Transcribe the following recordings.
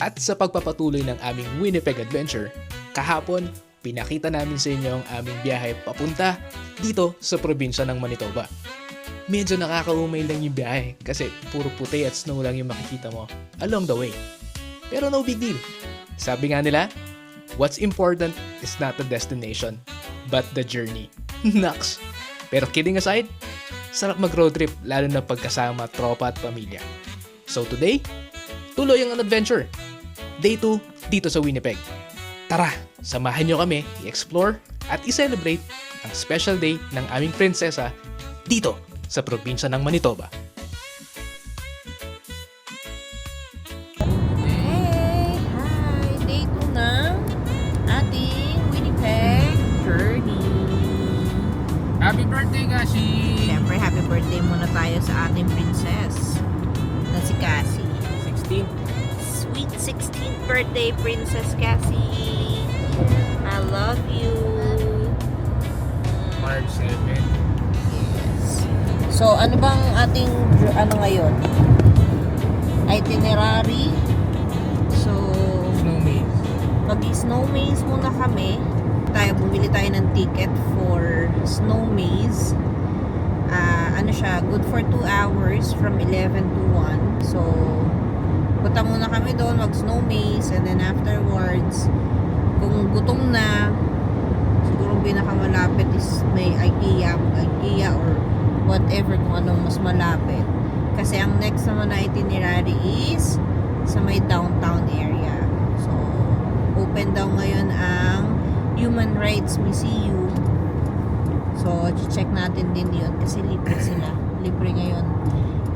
At sa pagpapatuloy ng aming Winnipeg Adventure, kahapon, pinakita namin sa inyo ang aming biyahe papunta dito sa probinsya ng Manitoba. Medyo nakakaumay lang yung biyahe kasi puro puti at snow lang yung makikita mo along the way. Pero no big deal. Sabi nga nila, what's important is not the destination, but the journey. Naks! Pero kidding aside, sarap mag-road trip lalo na pagkasama tropa at pamilya. So today, tuloy ang adventure. Day 2 dito sa Winnipeg. Tara, samahan nyo kami i-explore at i-celebrate ang special day ng aming prinsesa dito sa probinsya ng Manitoba. Hey! Hi! Day 2 ng ating Winnipeg journey. Happy birthday, Kashi! Siyempre, happy birthday muna tayo sa ating princess na si Cassie. 16. Sweet 16th birthday, Princess Cassie! I love you! March 7. Yes. So, ano bang ating ngayon? Itinerary. So, Snow maze. mag-snow maze muna kami. Bumili tayo ng ticket for snow maze. Ano siya, good for 2 hours from 11 to 1. So, punta muna kami doon, mag-snow maze, and then afterwards, kung gutom na, siguro pinakamalapit is may IKEA or whatever kung anong mas malapit. Kasi ang next naman na itinerary is sa may downtown area. So, open daw ngayon ang Human Rights Museum. So, check natin din yun kasi libre sila. Libre ngayon.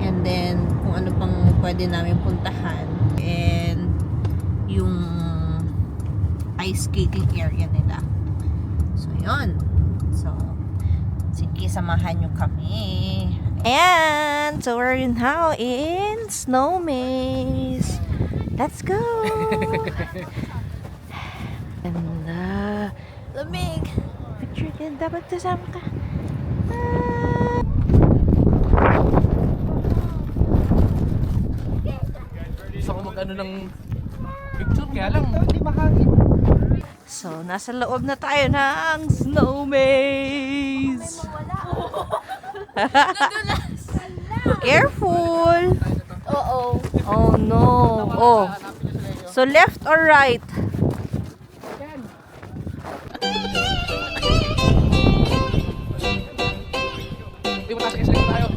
And then, kung ano pang pwede namin puntahan. And, yung ice skating area nila. So, yun. So, sige, samahan nyo kami. And, so we're now in Snow Maze. Let's go! Ganda. Lamig. Picture ka. Dapat kasama ka. Gusto ko mag-ano ng picture, kaya lang. So, nasa loob na tayo ng Snow Maze. Careful. Oo. Oh no. Oh. So, left or right? Di ba nasa isla tayo?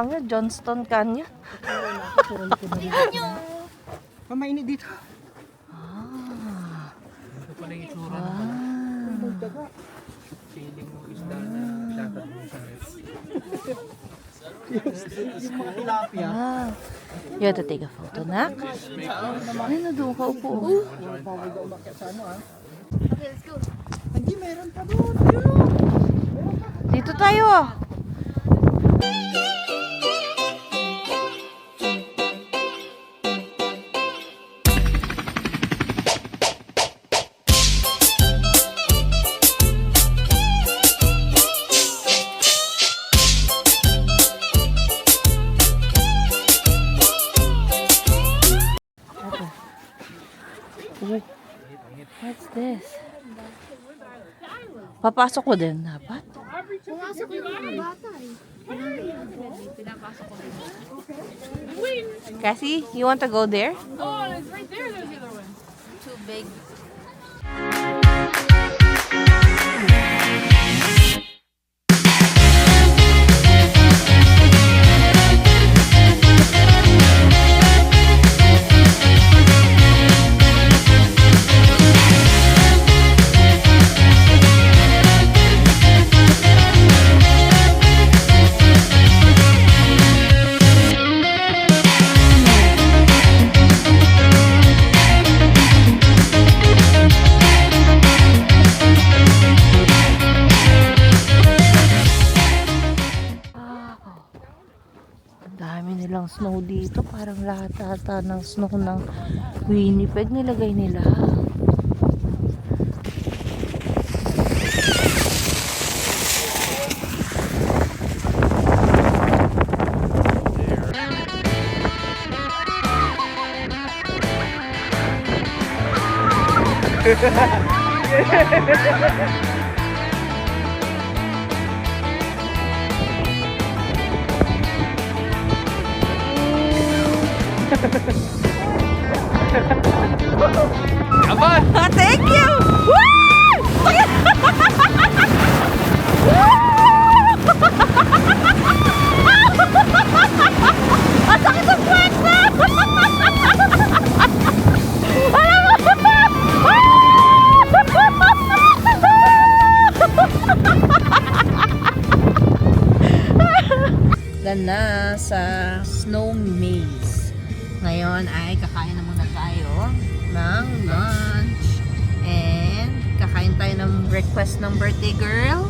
Ang Johnston Canyon. Mamainit dito. Ito pala yung itsura ng feeling mo isda na dapat mo sa rin. Yung mga tilapia. You have to take a photo, Nak. Ay, na doon ka upo. Hindi, meron pa doon. Dito tayo. What's this? Papasok ko din dapat. Pumasok yung mga bata eh. Pinapasok ko din. Cassie, you want to go there? Oh, it's right there. There's the other one. Too big. snow dito. Parang lahat ata ng snow ng Winnipeg nilagay nila. Aban! Thank you! Ang sakit ng puwet na! Na sa snow maze. Ngayon ay kakain na muna tayo ng lunch. And kakain tayo ng breakfast ng birthday girl.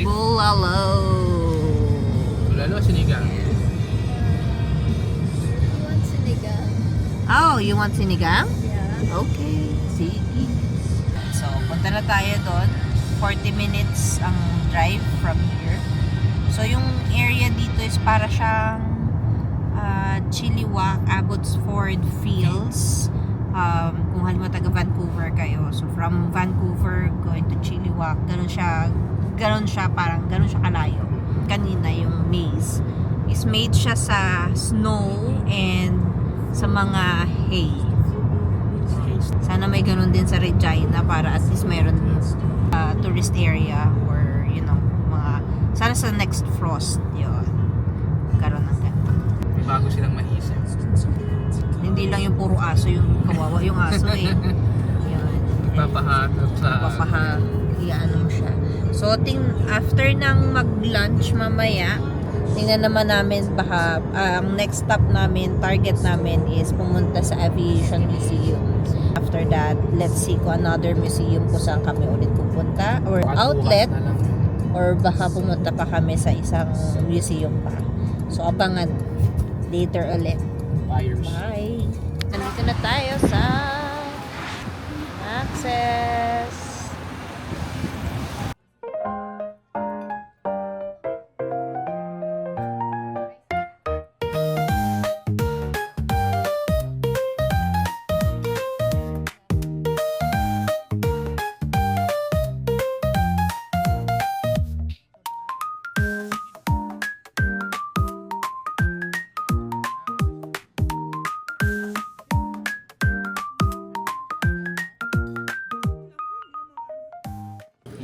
Bulalo. Bulalo, sinigang. want sinigang. Oh, you want sinigang? Yeah. Okay, sige. So, punta na tayo doon. 40 minutes ang drive from here. So, yung area dito is para siyang Chilliwack, Abbotsford Fields. Kung halimbawa taga Vancouver kayo. So, from Vancouver going to Chilliwack, ganun siya kalayo. Kanina yung maze is made siya sa snow and sa mga hay. Sana may ganun din sa Regina para at least meron tourist area or mga sana sa next frost yun karon ng ganun. May bago silang maisip. Hindi lang yung puro aso yung kawawa yung aso eh. Yun. Papahanap sa... Iyaano mo siya. So, after ng mag-lunch mamaya, tingnan naman namin baka ang next stop namin, target namin is pumunta sa Aviation Museum. After that, let's see kung another museum kung saan kami ulit pupunta or outlet or baka pumunta pa kami sa isang museum pa. So, abangan later ulit. Buyers. Bye! Nandito na tayo sa Access.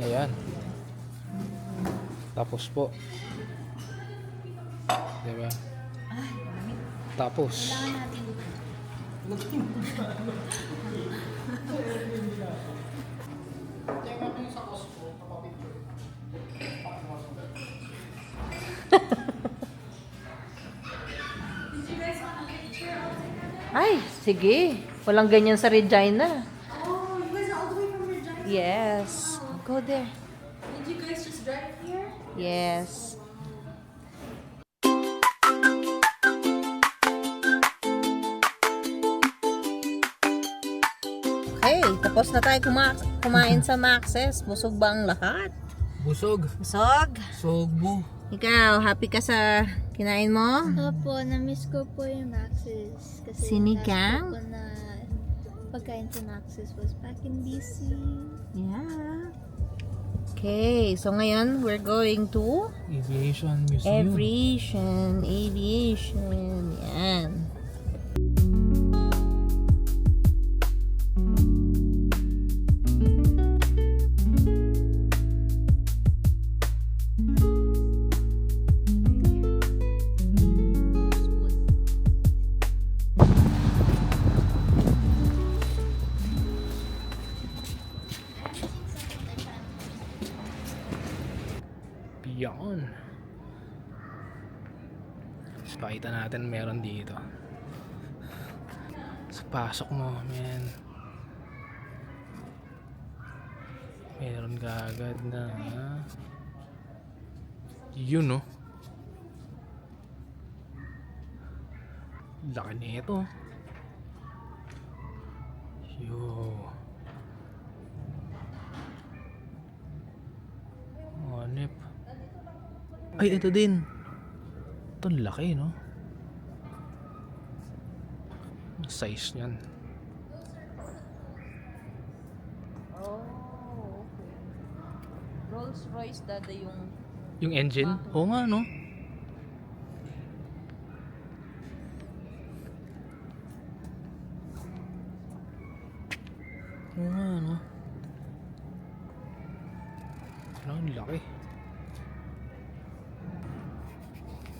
Ayan. Tapos po. Diba? Tapos. Ay, sige. Walang ganyan sa Regina. Oh, you guys are all the way from Regina? Yes. Go there. Did you guys just drive here? Yes. Okay, tapos na tayo kumain sa Max's. Busog ba ang lahat? Busog. Busog? Sogbo. Ikaw, happy ka sa kinain mo? Opo, na-miss ko po yung Max's. Kasi Sinigang? last ko na pagkain sa Max's was back in BC. Yeah. Okay, so ngayon we're going to Aviation Museum. Aviation. Yan. Yan. Pakita natin meron dito. Sa pasok mo, men. Meron ka agad na yun, no? Laki nito. Yo. Hanip. Ay, ito din. Ito ang laki, no? Ang size niyan. Oh, okay. Rolls Royce dada yung Yung engine? Oo nga, no? Oo nga, no? Ang laki.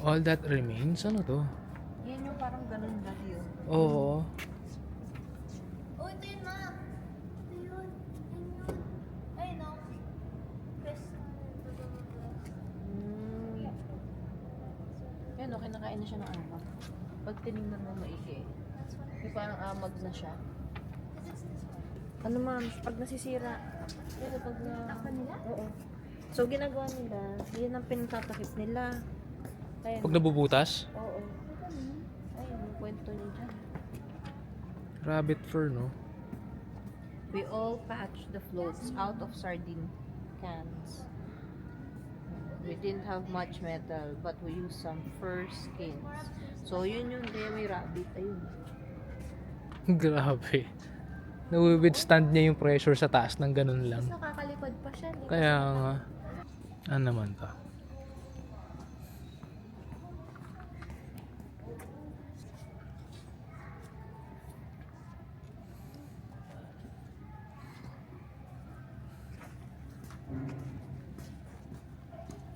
All that remains? Ano to? yan yung parang ganun na yun. Oo. Oh, ito yun, ma. Ito yun. Ay, no. Press. Yan o, kinakain na siya ng amag. Pag tinignan mo maigi, yung parang amag na siya. Ano ma'am, pag nasisira, pero pag na... Takpan nila? Oo. So, ginagawa nila, yun ang pinatatakip nila. Kaya, Pag nabubutas? oo. Ay, yung kwento niya dyan. Rabbit fur, no? We all patched the floats out of sardine cans. We didn't have much metal, but we used some fur skins. So, yun yung day may rabbit. Ayun. Grabe. Nawi-withstand niya yung pressure sa taas ng ganun lang. Tapos nakakalipad pa siya. Di ba? Kaya nga. Ano naman to?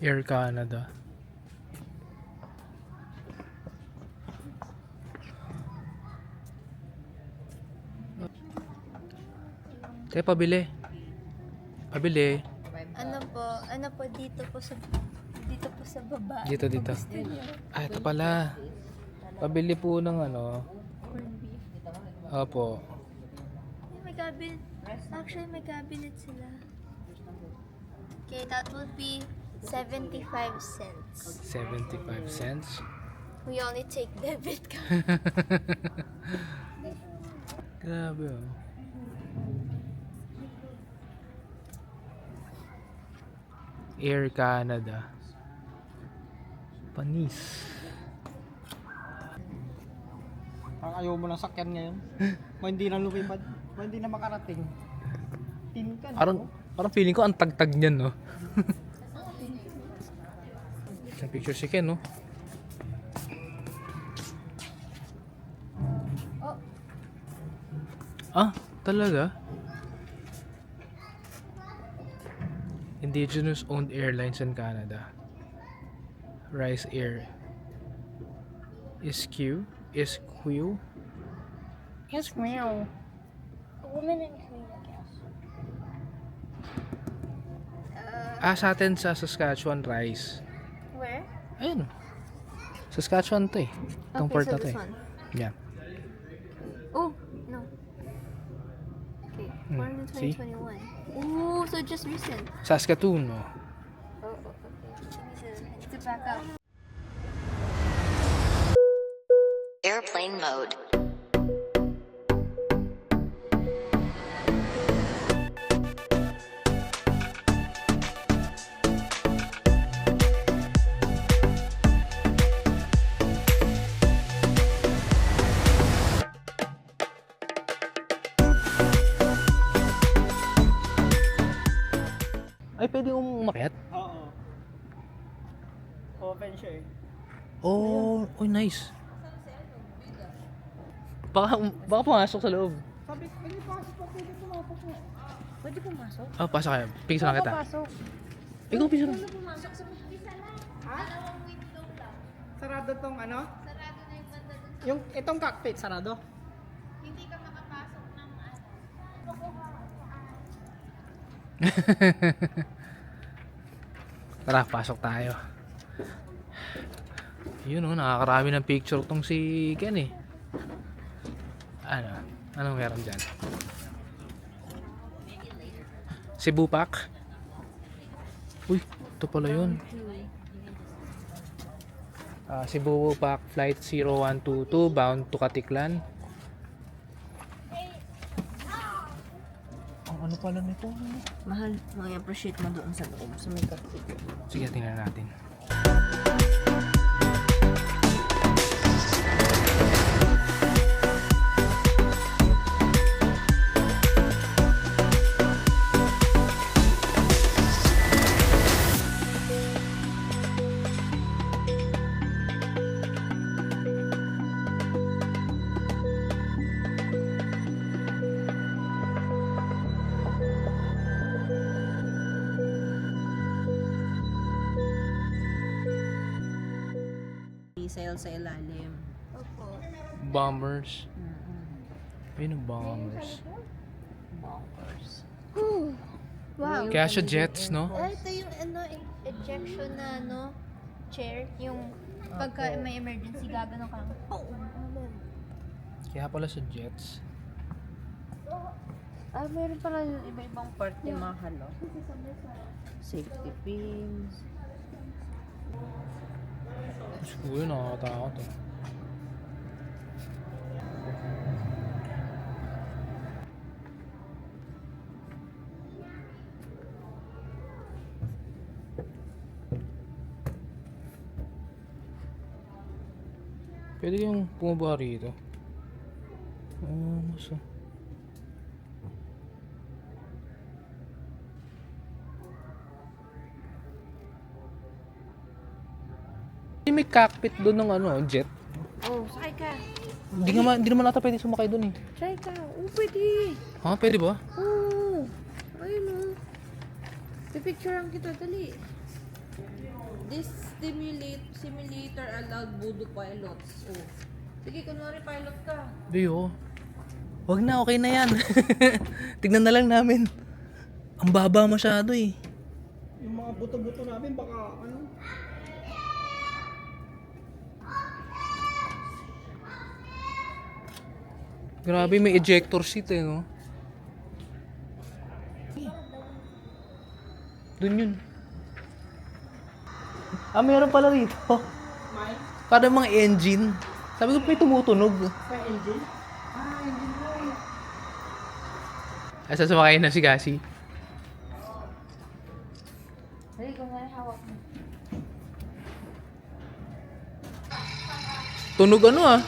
Air Canada. Kaya pabili. Pabili. Ano po dito po sa baba. Dito. Ah, ito pala. Pabili po ng ano. Corned beef. Opo. Ay, may cabinet. Actually, may cabinet sila. Okay, that would be 75 cents. 75 cents. We only take debit card. Grabe oh. Air Canada. Panis. Parang ayaw mo ng sakyan ngayon. Hindi na lumipad. Hindi na makarating. Tin ka na. Parang feeling ko ang tagtag niyan, no? Ang picture si Ken, no? Ah, talaga? Indigenous owned airlines in Canada. Rise Air. Isq. Yes, meow. A woman in Korea, I guess. Ah, sa atin sa Saskatchewan, Rise. Where? Ayun. Saskatchewan to eh. Itong Okay, port so na to this eh. one. Yeah. Oh, no. Okay, born in see? 2021. Ooh, so just recent. Saskatoon, no? Oh, okay. I need to back up. Airplane mode. Ay, pwede umakyat? Oo. Open siya eh. Oh, nice. Baka pumasok sa loob. Sabi, pwede pasok pa, pwede pumasok mo. Pwede pumasok? Ah, pasok kayo. Pingsan lang kita. Pasok. Ikaw, pingsan lang. Pumasok sa isa lang. Dalawang window lang. Sarado tong ano? Sarado na yung banda dun. Yung itong cockpit, sarado? Hindi ka makapasok ng ano. Tara, pasok tayo. Yun oh, nakakarami ng picture tong si Ken eh. Ano? Anong meron dyan? Cebu Pack? Uy, ito pala yun. Cebu Pac Flight 0122 bound to Katiklan. Ang ano pala nito? Mahal, mag-appreciate mo doon sa loob, sa may kapit. Sige, tingnan natin. Sail sa ilalim. Opo. Bombers. Ayun ang bombers. Bonkers. Wow. Kaya siya jets, no? Ito yung ejection na chair. Yung pagka may emergency, gagano ka. Kaya pala siya jets. Meron pala yung iba-ibang parte mahal, oh. Safety pins. Siguro nakakatakot eh. Pwede yung bumaba rito. Mas may cockpit doon ng jet. Oh, sakay ka. Hindi naman ata pwede sumakay doon eh. Try ka. Oh, pwede. Ha? Pwede ba? Oh. Ayun, oh. Pipicturean kita, dali. This simulator allowed voodoo pilots. Oh. Sige, kunwari pilot ka. Biyo. Wag na, okay na yan. Tignan na lang namin. Ang baba masyado eh. Yung mga buto-buto namin baka ano. Grabe, may ejector seat eh, no? Doon yun. Meron pala rito. Parang mga engine. Sabi ko, may tumutunog. Engine? Engine boy. Asa sumakay na si Cassie. Dali, kunwari hawak mo. Tunog ano ah.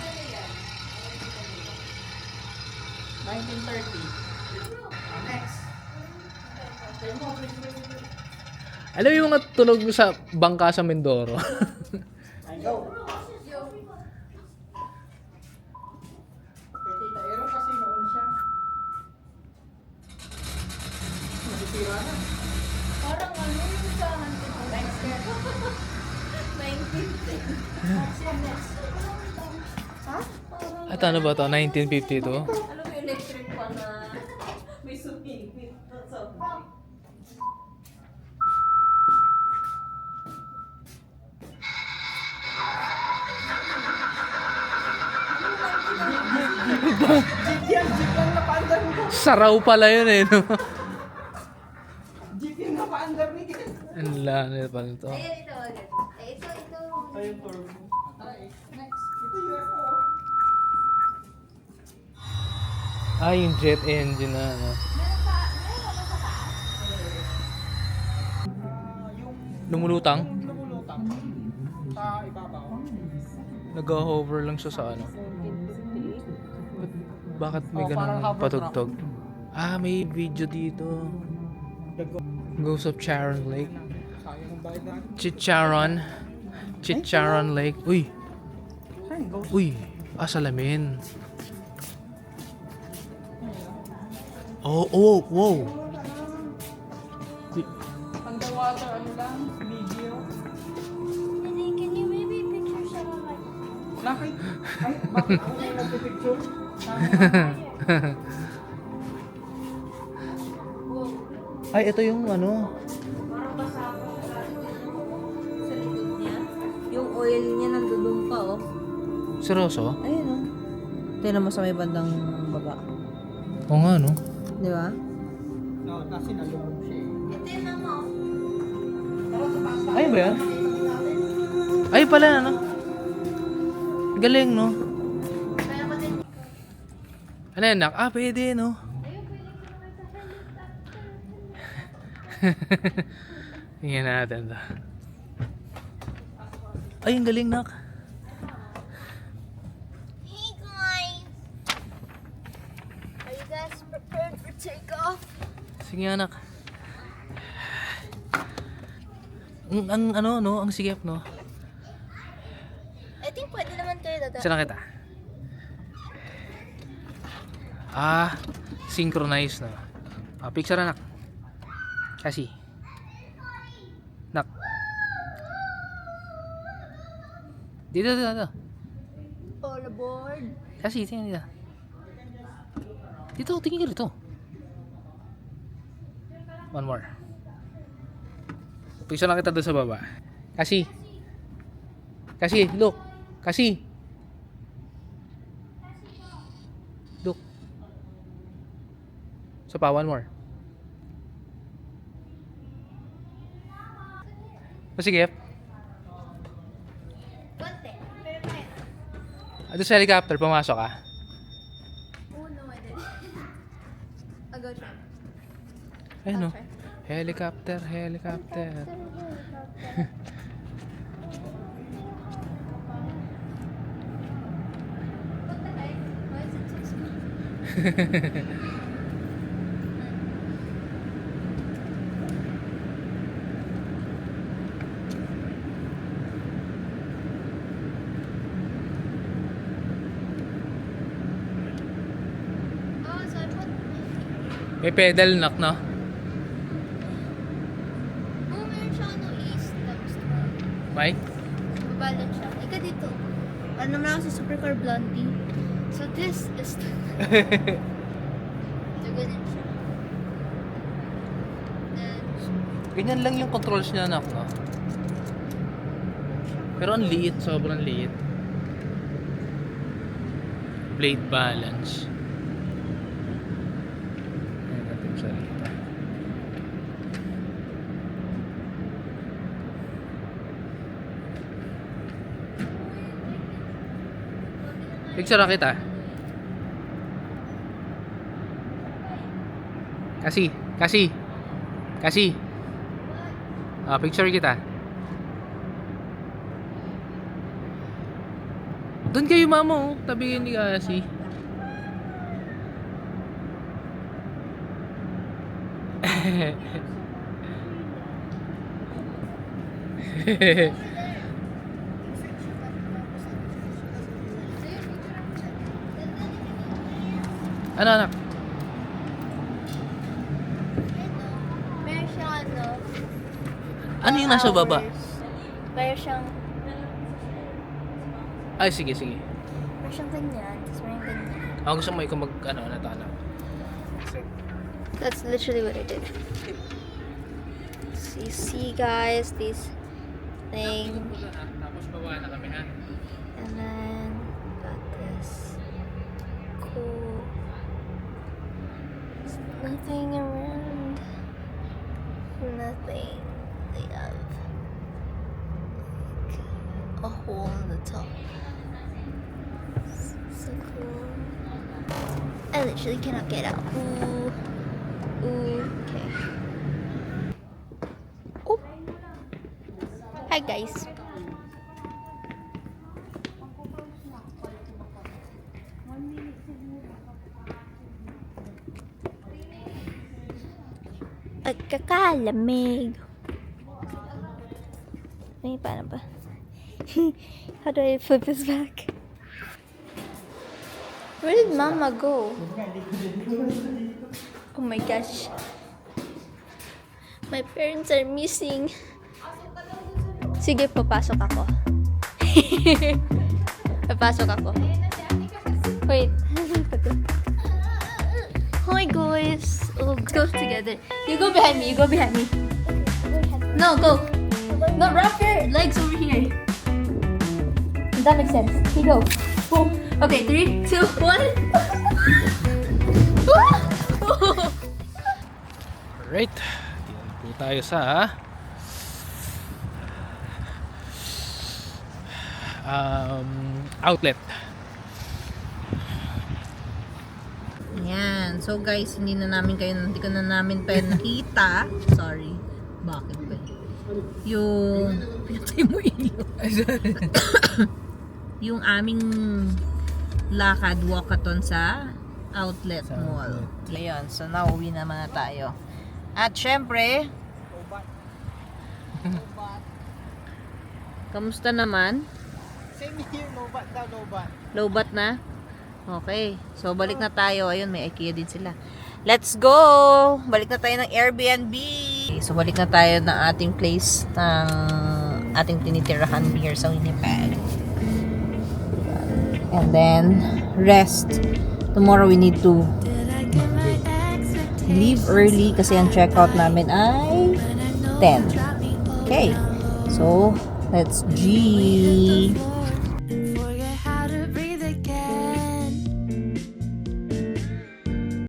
1930. Next. Alam mo yung mga tunog sa bangka sa Mindoro? Ay, go. Tita Ero kasi noon siya. Masisira na. Parang ano yung sa next step. 1950. At ano ba to? 1952? Alam mo yung electric pa na may sumingit. Jeep lang napa-under mo. Saraw pala yun eh, no? Jeep yung napa-under ni. Ang lana pala ito. Ayan, ito agad. Ito. Ayun, turbo. Next. Ito UFO. Yung jet engine na, ano? Yung Lumulutang? lumulutang sa ibabaw. Nag-hover lang siya sa ano? Bakit may ganang patugtog? May video dito. Ghost of Charon Lake. Sayang ang bayad natin. Chicharon Lake. Uy! Saan? Ghost? Uy! Salamin. Oh, wow! Underwater, ano lang? Video. Daddy, can you maybe picture some of my... Bakit? Ay, bakit ako yung nagpipicture? Ito yung ano. Parang basa ako sa likod niya. Yung oil niya nandun pa, oh. Seryoso? Ayun, oh. Tingnan mo sa may bandang baba. Oo nga, no? Di ba? No, kasi nalulog siya eh. Tingnan mo. Ay ba yan? Ay pala, ano? Galing, no? Ano yan, nak? Pwede, no? Tingnan natin to. Ay, ang galing, nak. Hey guys! Are you guys prepared for takeoff? Sige, anak. Ang ano, no? Ang sigip, no? I think pwede naman kayo daga. Saan kita? Synchronize, no? Picture, anak. Kasi. Nak. Dito. All aboard. Kasi, tingnan dito. Dito, tingin ka dito. One more. Picture lang kita doon sa baba. Kasi, look. Kasi. Look. So pa, one more. Sige. Konti. Pero kaya. Doon sa helicopter, pumasok ka. Oh no, I didn't. I'll go try. Ayun, no? Okay. Helicopter. What the heck? Why is it so small? Oh, so I put... May pedal, nak, no? Oh, meron siya ano, east times 12. May? Mabalance siya. Ika dito. Ano naman ako sa Supercar Blondie. So this is... So ganun siya. Then, Ganyan lang yung controls niya, nak, no? Pero ang liit, sobrang liit. Blade balance. Ayan natin sa rito. Picture kita. Kasi. Picture kita. Doon kayo, mama, oh. Tabi ni Kasi. Ano, anak? meron siyang ano... Ano yung nasa baba? Meron siyang... Ay, sige. Meron siyang ganyan. Tapos meron ganyan. Ako gusto mo ikaw mag, ano, anak. That's literally what I did. So you see guys, this thing. Tapos bawa na kami, ha? And then got this cool. There's nothing around. Nothing. They have like a hole in the top. So cool. I literally cannot get out. Ooh. Okay. Oh. Hi guys. Pagkakalamig. Ay, paano ba? How do I flip this back? Where did Mama go? Oh my gosh. My parents are missing. Sige, papasok ako. Papasok ako. Wait. Hi guys. Oh, let's go together. You go behind me. No, go. No, wrap your legs over here. That makes sense. You go. Boom. Okay, 3, 2, 1. Alright. Tingnan po tayo sa outlet. Yan. So guys, hindi ko na namin pa nakita. Sorry. Bakit ba? Yung pinatay mo ilo. Yung aming lakad, walkathon sa outlet mall. Ayun. So nauwi naman na tayo. At syempre, kamusta naman? Same here, lobat daw, lobat. Lowbat na? Okay. So, balik na tayo. Ayun, may IKEA din sila. Let's go! Balik na tayo ng Airbnb. Okay, so, balik na tayo ng ating place ng ating tinitirahan here sa Winnipeg. And then, rest. Tomorrow, we need to leave early kasi ang checkout namin ay 10. Okay. So, let's G.